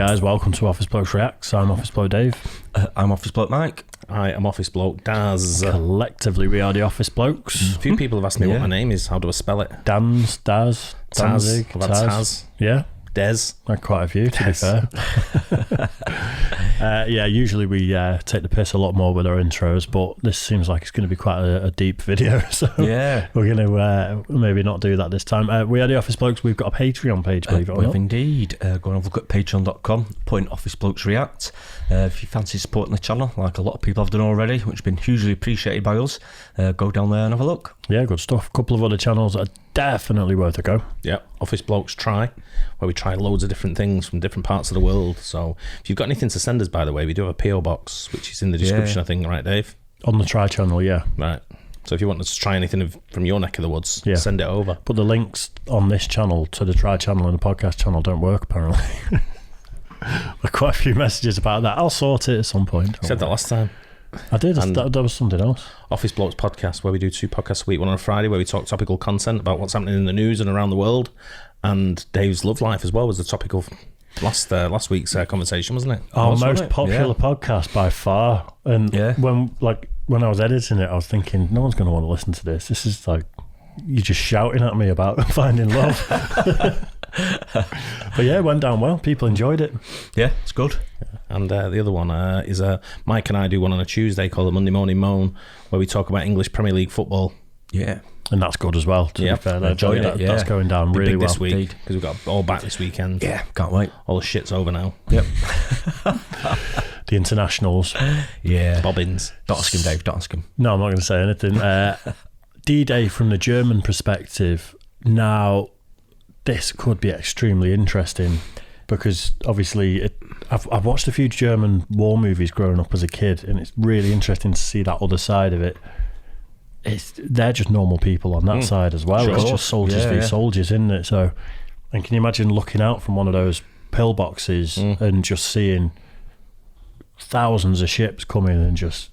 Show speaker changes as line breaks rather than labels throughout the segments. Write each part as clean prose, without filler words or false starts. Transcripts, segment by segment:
guys, welcome to Office Blokes Reacts. I'm Office Bloke Dave.
I'm Office Bloke Mike.
Hi, I'm Office Bloke Daz.
Collectively, we are the Office Blokes.
A few people have asked me what my name is. How do I spell it?
Daz, Danzig,
Taz.
Yeah.
Des.
Quite a few, to be fair. Usually we take the piss a lot more with our intros, but this seems like it's going to be quite a deep video, so we're going to maybe not do that this time. We are the Office Blokes. We've got a Patreon page, believe it or not.
Indeed. Go and have a look at patreon.com, Office Blokes React. If you fancy supporting the channel, like a lot of people have done already, which has been hugely appreciated by us, go down there and have a look. Yeah,
good stuff. A couple of other channels that are definitely worth a go.
Yeah, Office Blokes Try, where we try loads of different things from different parts of the world. So if you've got anything to send us, by the way, we do have a PO box, which is in the description, I think, right, Dave?
On the Try channel, yeah.
Right. So if you want us to try anything from your neck of the woods, send it over.
But the links on this channel to the Try channel and the podcast channel don't work, apparently. There quite a few messages about that. I'll sort it at some point.
You said that last time.
I did. That was something else.
Office Blokes podcast, where we do 2 podcasts a week, one on a Friday, where we talk topical content about what's happening in the news and around the world. And Dave's love life as well was the topic of last week's conversation, wasn't it?
Our most popular podcast by far. And when I was editing it, I was thinking, no one's going to want to listen to this. This is like you're just shouting at me about finding love. But yeah, it went down well. People enjoyed it.
Yeah, it's good.
And the other one is Mike and I do one on a Tuesday called the Monday Morning Moan, where we talk about English Premier League football.
Yeah.
And that's good as well, to be fair. That's going down really well
this week, because we've got all back this weekend.
Yeah, can't wait.
All the shit's over now.
Yep.
The internationals.
Yeah.
Bobbins.
Don't ask him, Dave, don't ask him.
No, I'm not going to say anything. D-Day from the German perspective. Now, this could be extremely interesting because obviously I've watched a few German war movies growing up as a kid, and it's really interesting to see that other side of it. They're just normal people on that side as well. Sure. It's just soldiers v soldiers, isn't it? So, and can you imagine looking out from one of those pillboxes and just seeing thousands of ships coming and just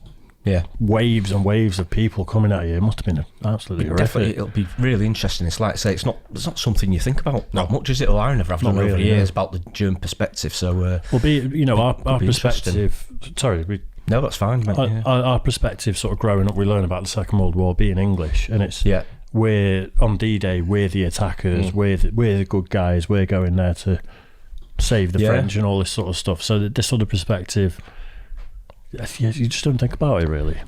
waves and waves of people coming at you? It must have been absolutely horrific.
Definitely, it'll be really interesting. It's like I say, it's not something you think about not much, is it? I never have done over the years about the German perspective. So
our perspective. Sorry,
no, that's fine.
Our perspective, sort of growing up, we learn about the Second World War being English, and it's we're on D-Day, we're the attackers, we're the good guys, we're going there to save the French and all this sort of stuff. So this sort of perspective, you just don't think about it really.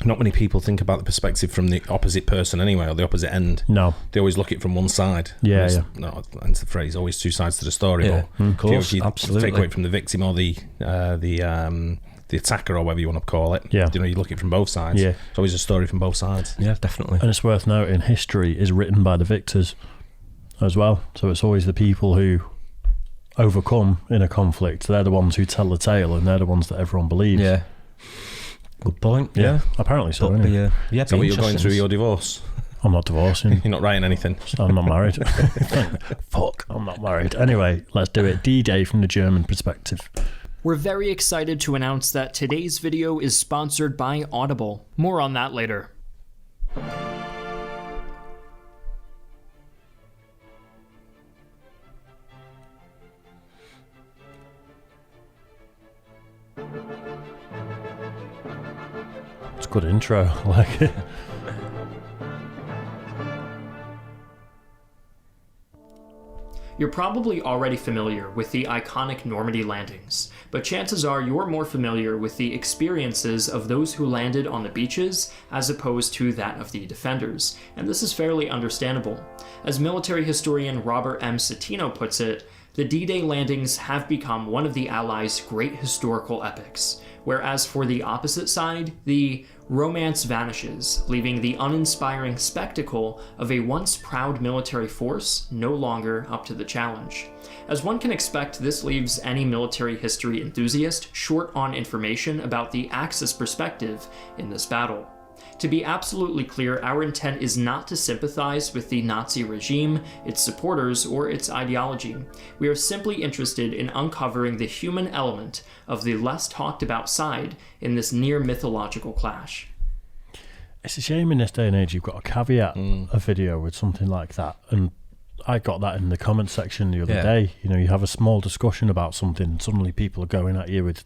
Not many people think about the perspective from the opposite person anyway, or the opposite end.
No.
They always look at it from one side.
No,
hence the phrase, always 2 sides to the story.
Yeah, of course,
if you
absolutely.
take away from the victim or the attacker, or whatever you want to call it.
Yeah.
You look at it from both sides.
Yeah.
It's always a story from both sides.
Yeah, definitely.
And it's worth noting, history is written by the victors as well. So it's always the people who overcome in a conflict. They're the ones who tell the tale, and they're the ones that everyone believes.
Yeah. Good point. Yeah.
Apparently so.
Is that what you're going through your divorce?
I'm not divorcing.
You're not writing anything?
I'm not married. Fuck, I'm not married. Anyway, let's do it. D-Day from the German perspective.
We're very excited to announce that today's video is sponsored by Audible. More on that later.
It's a good intro. I like it.
You're probably already familiar with the iconic Normandy landings, but chances are you're more familiar with the experiences of those who landed on the beaches as opposed to that of the defenders, and this is fairly understandable. As military historian Robert M. Citino puts it, the D-Day landings have become one of the Allies' great historical epics, whereas for the opposite side, the romance vanishes, leaving the uninspiring spectacle of a once proud military force no longer up to the challenge. As one can expect, this leaves any military history enthusiast short on information about the Axis perspective in this battle. To be absolutely clear, our intent is not to sympathize with the Nazi regime, its supporters, or its ideology. We are simply interested in uncovering the human element of the less talked about side in this near mythological clash.
It's a shame in this day and age you've got to caveat a video with something like that, and I got that in the comment section the other day. You know, you have a small discussion about something, suddenly people are going at you with,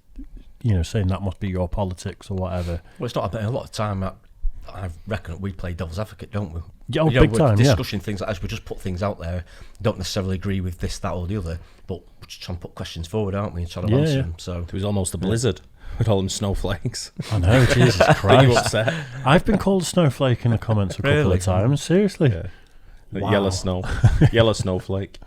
you know, saying that must be your politics or whatever.
Well, it's not about a lot of time. I reckon we play devil's advocate, don't we?
Yeah, big time.
Discussing things like as we just put things out there. Don't necessarily agree with this, that, or the other, but we're just trying to put questions forward, aren't we? And trying to answer them. So
it was almost a blizzard with all them snowflakes.
I know, Jesus Christ.
Are you upset?
I've been called a snowflake in the comments a couple of times. Seriously.
Yeah. Wow. Yellow snowflake.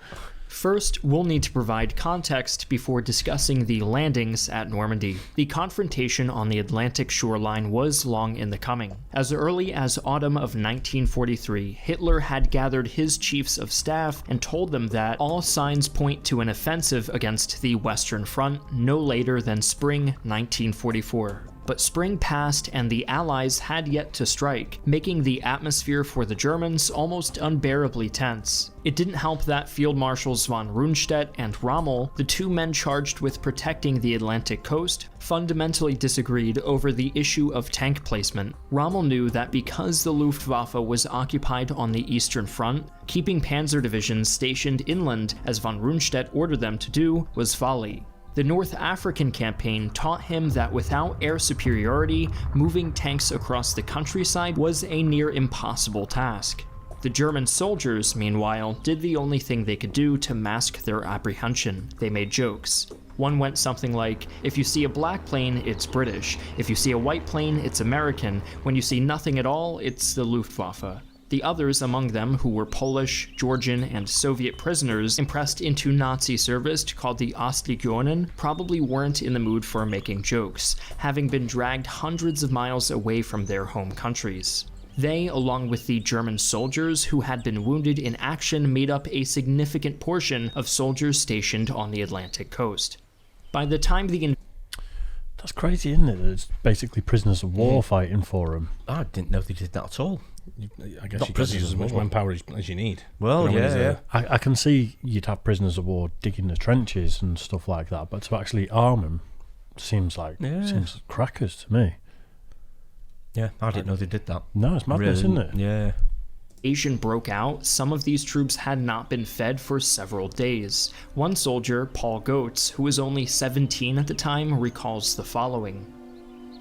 First, we'll need to provide context before discussing the landings at Normandy. The confrontation on the Atlantic shoreline was long in the coming. As early as autumn of 1943, Hitler had gathered his chiefs of staff and told them that all signs point to an offensive against the Western Front no later than spring 1944. But spring passed and the Allies had yet to strike, making the atmosphere for the Germans almost unbearably tense. It didn't help that Field Marshals von Rundstedt and Rommel, the two men charged with protecting the Atlantic coast, fundamentally disagreed over the issue of tank placement. Rommel knew that because the Luftwaffe was occupied on the Eastern Front, keeping panzer divisions stationed inland, as von Rundstedt ordered them to do, was folly. The North African campaign taught him that without air superiority, moving tanks across the countryside was a near impossible task. The German soldiers, meanwhile, did the only thing they could do to mask their apprehension. They made jokes. One went something like, if you see a black plane, it's British. If you see a white plane, it's American. When you see nothing at all, it's the Luftwaffe. The others among them, who were Polish, Georgian, and Soviet prisoners impressed into Nazi service called the Ostlegionen, probably weren't in the mood for making jokes, having been dragged hundreds of miles away from their home countries. They, along with the German soldiers who had been wounded in action, made up a significant portion of soldiers stationed on the Atlantic coast. By the time the
That's crazy, isn't it? It's basically prisoners of war fighting for them.
I didn't know they did that at all.
I guess you can use as much manpower as you need.
Well, yeah.
I can see you'd have prisoners of war digging the trenches and stuff like that, but to actually arm them seems crackers to me.
Yeah, I didn't know they did that.
No, it's madness, isn't it?
Yeah.
invasion broke out, some of these troops had not been fed for several days. One soldier, Paul Goetz, who was only 17 at the time, recalls the following.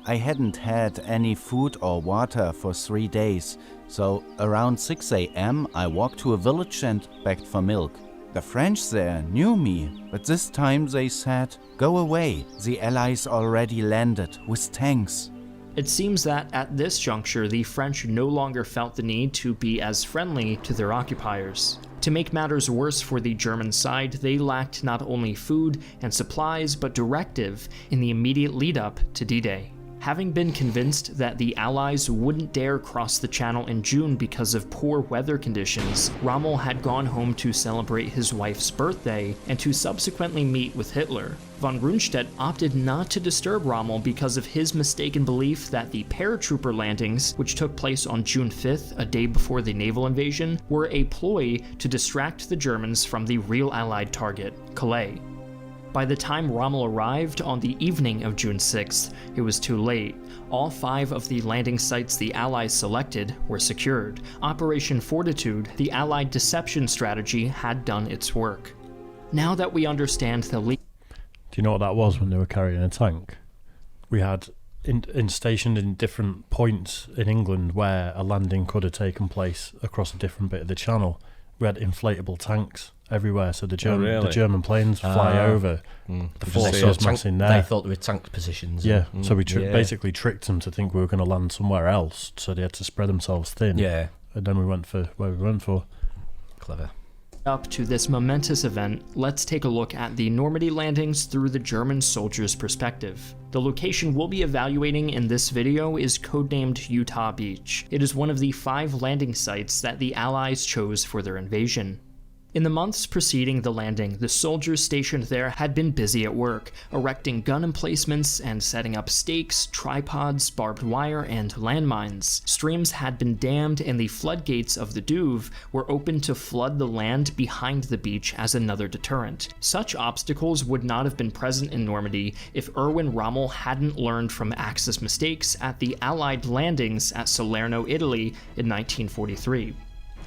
I hadn't had any food or water for 3 days, so around 6 a.m. I walked to a village and begged for milk. The French there knew me, but this time they said, "Go away, the Allies already landed with tanks."
It seems that at this juncture, the French no longer felt the need to be as friendly to their occupiers. To make matters worse for the German side, they lacked not only food and supplies, but directive in the immediate lead-up to D-Day. Having been convinced that the Allies wouldn't dare cross the Channel in June because of poor weather conditions, Rommel had gone home to celebrate his wife's birthday and to subsequently meet with Hitler. Von Rundstedt opted not to disturb Rommel because of his mistaken belief that the paratrooper landings, which took place on June 5th, a day before the naval invasion, were a ploy to distract the Germans from the real Allied target, Calais. By the time Rommel arrived on the evening of June 6th, it was too late. All 5 of the landing sites the Allies selected were secured. Operation Fortitude, the Allied deception strategy, had done its work. Now that we understand the Do
you know what that was when they were carrying a tank? We had stationed in different points in England where a landing could have taken place across a different bit of the channel. We had inflatable tanks everywhere, so the German planes fly over.
The
force was massing there.
They thought they were tank positions.
Yeah, so we basically tricked them to think we were going to land somewhere else, so they had to spread themselves thin.
Yeah.
And then we went for where we went for.
Clever.
Up to this momentous event, let's take a look at the Normandy landings through the German soldiers' perspective. The location we'll be evaluating in this video is codenamed Utah Beach. It is one of the 5 landing sites that the Allies chose for their invasion. In the months preceding the landing, the soldiers stationed there had been busy at work, erecting gun emplacements and setting up stakes, tripods, barbed wire, and landmines. Streams had been dammed and the floodgates of the Douve were open to flood the land behind the beach as another deterrent. Such obstacles would not have been present in Normandy if Erwin Rommel hadn't learned from Axis mistakes at the Allied landings at Salerno, Italy in 1943.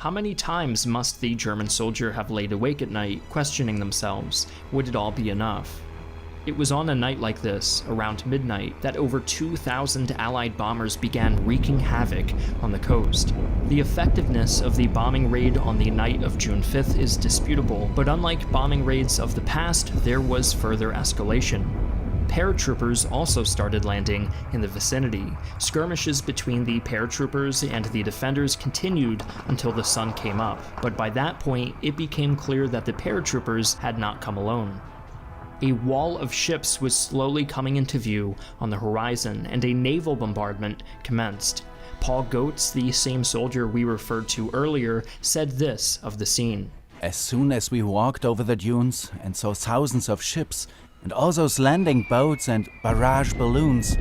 How many times must the German soldier have laid awake at night, questioning themselves, would it all be enough? It was on a night like this, around midnight, that over 2,000 Allied bombers began wreaking havoc on the coast. The effectiveness of the bombing raid on the night of June 5th is disputable, but unlike bombing raids of the past, there was further escalation. Paratroopers also started landing in the vicinity. Skirmishes between the paratroopers and the defenders continued until the sun came up, but by that point, it became clear that the paratroopers had not come alone. A wall of ships was slowly coming into view on the horizon, and a naval bombardment commenced. Paul Goetz, the same soldier we referred to earlier, said this of the scene.
As soon as we walked over the dunes and saw thousands of ships, and all those landing boats and barrage balloons,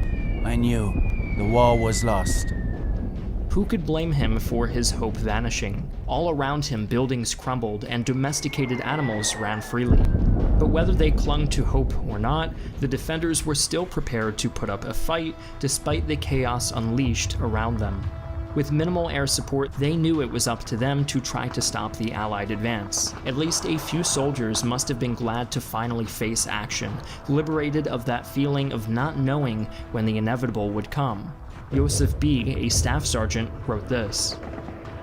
I knew the war was lost.
Who could blame him for his hope vanishing? All around him, buildings crumbled and domesticated animals ran freely. But whether they clung to hope or not, the defenders were still prepared to put up a fight despite the chaos unleashed around them. With minimal air support, they knew it was up to them to try to stop the Allied advance. At least a few soldiers must have been glad to finally face action, liberated of that feeling of not knowing when the inevitable would come. Joseph B., a staff sergeant, wrote this.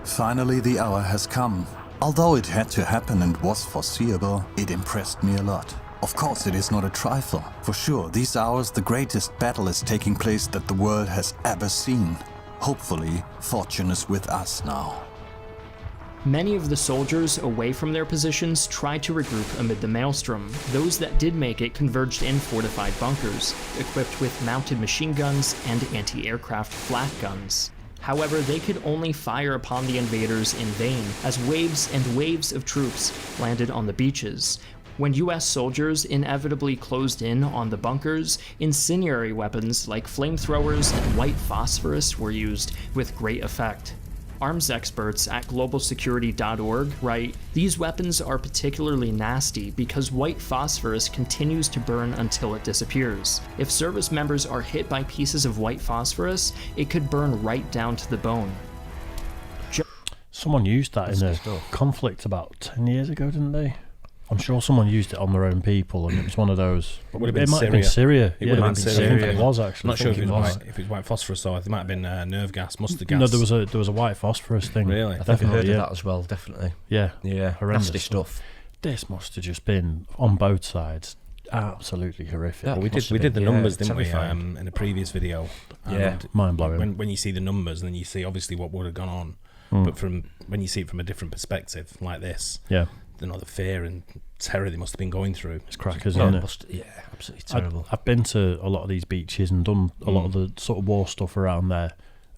Finally the hour has come. Although it had to happen and was foreseeable, it impressed me a lot. Of course it is not a trifle. For sure, these hours the greatest battle is taking place that the world has ever seen. Hopefully, fortune is with us now.
Many of the soldiers away from their positions tried to regroup amid the maelstrom. Those that did make it converged in fortified bunkers, equipped with mounted machine guns and anti-aircraft flak guns. However, they could only fire upon the invaders in vain, as waves and waves of troops landed on the beaches. When US soldiers inevitably closed in on the bunkers, incendiary weapons like flamethrowers and white phosphorus were used with great effect. Arms experts at globalsecurity.org write, "These weapons are particularly nasty because white phosphorus continues to burn until it disappears. If service members are hit by pieces of white phosphorus, it could burn right down to the bone."
Someone used that in a conflict about 10 years ago, didn't they? I'm sure someone used it on their own people, and it was one of those.
It would have been
might have been Syria.
It would have been Syria.
I think it was actually.
I'm not sure if it was white phosphorus or it might have been nerve gas, mustard gas.
No, there was a white phosphorus thing.
Really?
I think I heard of that as well, definitely.
Yeah.
Horrendous nasty stuff.
This must have just been, on both sides, absolutely horrific.
Well, we did the numbers, didn't we, in a previous video.
Mind-blowing.
When you see the numbers, and then you see obviously what would have gone on. But when you see it from a different perspective, like this, the fear and terror they must have been going through.
It's crackers, isn't it?
Yeah, absolutely terrible.
I've been to a lot of these beaches and done a lot of the sort of war stuff around there.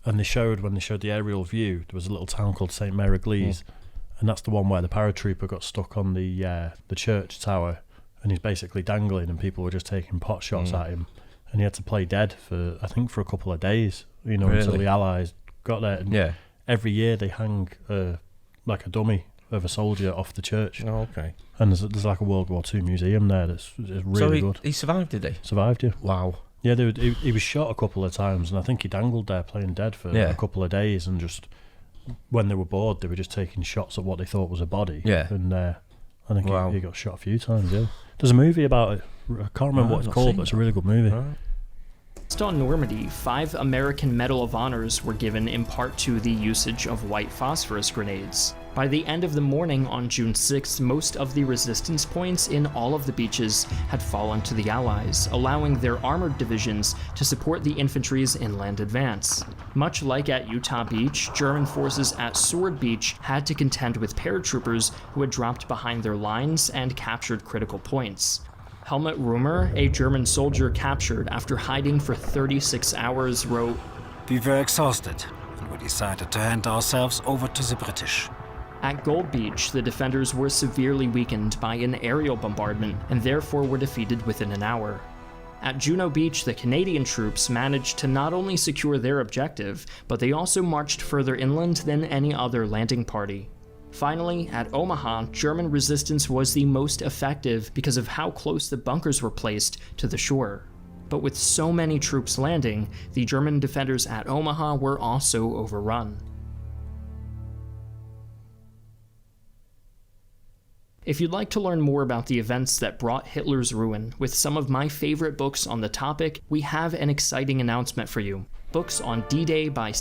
And when they showed the aerial view, there was a little town called St. Mary Glees, and that's the one where the paratrooper got stuck on the church tower, and he's basically dangling, and people were just taking pot shots at him, and he had to play dead for a couple of days, until the Allies got there. And every year they hang like a dummy of a soldier off the church.
Oh, okay.
And there's like a World War II museum there that's really good.
He survived, did he?
Survived, yeah.
Wow.
Yeah, he was shot a couple of times, and I think he dangled there playing dead for a couple of days, and just when they were bored, they were just taking shots at what they thought was a body.
Yeah.
And I think he got shot a few times, yeah. There's a movie about it. I can't remember what it's called, but it's a really good movie.
Right.
Based on Normandy, 5 American Medal of Honors were given in part to the usage of white phosphorus grenades. By the end of the morning on June 6th, most of the resistance points in all of the beaches had fallen to the Allies, allowing their armored divisions to support the infantry's inland advance. Much like at Utah Beach, German forces at Sword Beach had to contend with paratroopers who had dropped behind their lines and captured critical points. Helmut Rummer, a German soldier captured after hiding for 36 hours, wrote,
"We were exhausted, and we decided to hand ourselves over to the British."
At Gold Beach, the defenders were severely weakened by an aerial bombardment and therefore were defeated within an hour. At Juno Beach, the Canadian troops managed to not only secure their objective, but they also marched further inland than any other landing party. Finally, at Omaha, German resistance was the most effective because of how close the bunkers were placed to the shore. But with so many troops landing, the German defenders at Omaha were also overrun. If you'd like to learn more about the events that brought Hitler's ruin, with some of my favorite books on the topic, we have an exciting announcement for you. Books on D-Day by...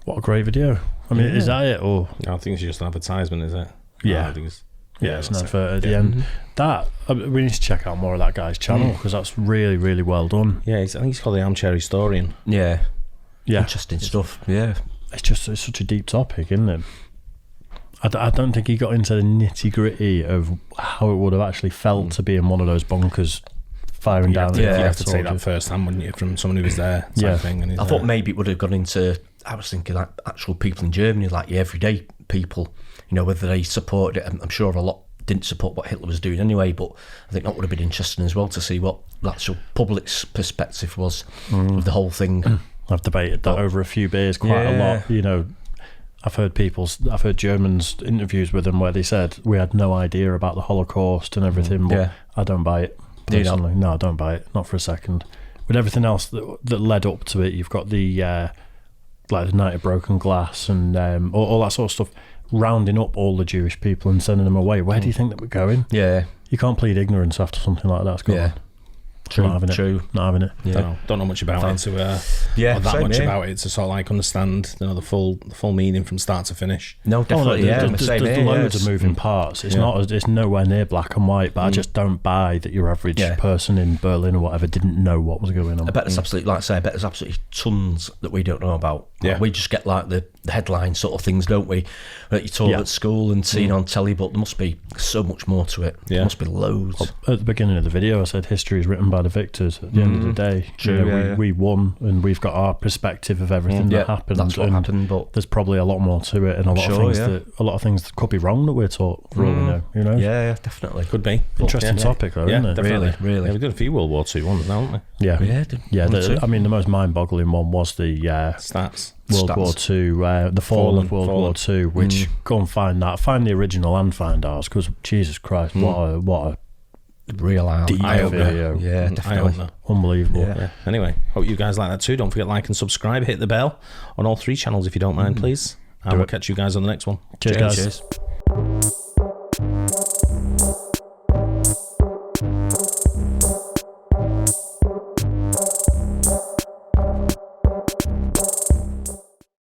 What a great video. I mean, is that it? Or
I think it's just an advertisement, is it?
Yeah.
I think it's,
it's an advert at the end. That, we need to check out more of that guy's channel, because that's really, really well done.
Yeah, I think he's called the Armchair Historian.
Yeah.
Yeah.
Interesting stuff. Yeah.
It's such a deep topic, isn't it? I don't think he got into the nitty-gritty of how it would have actually felt to be in one of those bunkers firing down.
You have to take that first hand, wouldn't you, from someone who was there type thing. And
I thought maybe it would have gone into, I was thinking like actual people in Germany, like your everyday people, you know, whether they supported it. I'm sure a lot didn't support what Hitler was doing anyway, but I think that would have been interesting as well to see what the actual public's perspective was of the whole thing.
I've debated that over a few beers quite a lot, you know. I've heard Germans interviews with them where they said we had no idea about the Holocaust and everything, but I don't buy it personally. No, I don't buy it, not for a second. With everything else that led up to it, you've got the like the Night of Broken Glass and all that sort of stuff, rounding up all the Jewish people and sending them away. Where do you think that we're going?
Yeah,
you can't plead ignorance after something like that's going on.
True,
not having it.
Yeah. Don't know much about it to or that much about it to sort of like understand, you know, the full meaning from start to finish.
No, definitely.
There's loads of moving parts. It's not. It's nowhere near black and white. But I just don't buy that your average person in Berlin or whatever didn't know what was going on.
I bet there's absolutely, like I say, there's absolutely tons that we don't know about. Like, we just get like the headline sort of things, don't we? That you taught at school and seen on telly, but there must be so much more to it. There must be loads.
At the beginning of the video, I said history is written by the victors. At the end of the day,
True,
we won, and we've got our perspective of everything that happened.
That's what happened, but
there's probably a lot more to it, and a lot of things that could be wrong that we're taught for all we know. You know?
Yeah, definitely
could be.
Interesting topic, though, isn't it?
Definitely.
Really.
Yeah, we've got a few World War II ones now, haven't we?
Yeah. I mean, the most mind-boggling one was the
stats.
World War II, the fall of World War II, which go and find the original and find ours, because Jesus Christ, what a
real
video.
Yeah, definitely.
Unbelievable.
Yeah. Anyway, hope you guys like that too. Don't forget, like and subscribe, hit the bell on all 3 channels if you don't mind, please. And we'll catch you guys on the next one.
Cheers.